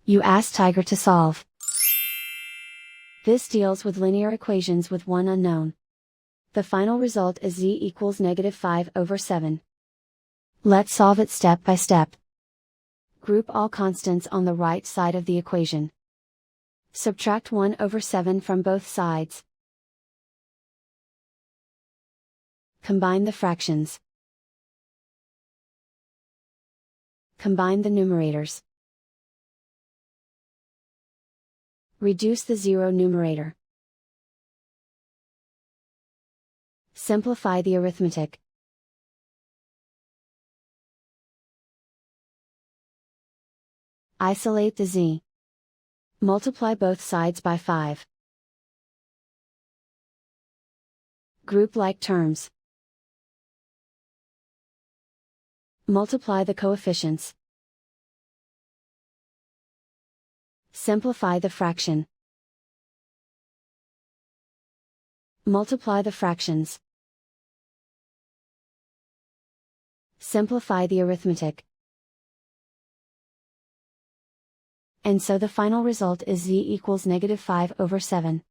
You ask Tiger to solve. This deals with linear equations with one unknown. The final result is z equals -5/7. Let's solve it step by step. Group all constants on the right side of the equation. Subtract 1/7 from both sides. Combine the fractions. Combine the numerators. Reduce the zero numerator. Simplify the arithmetic. Isolate the z. Multiply both sides by 5. Group like terms. Multiply the coefficients. Simplify the fraction. Multiply the fractions. Simplify the arithmetic. And so the final result is z equals -5/7.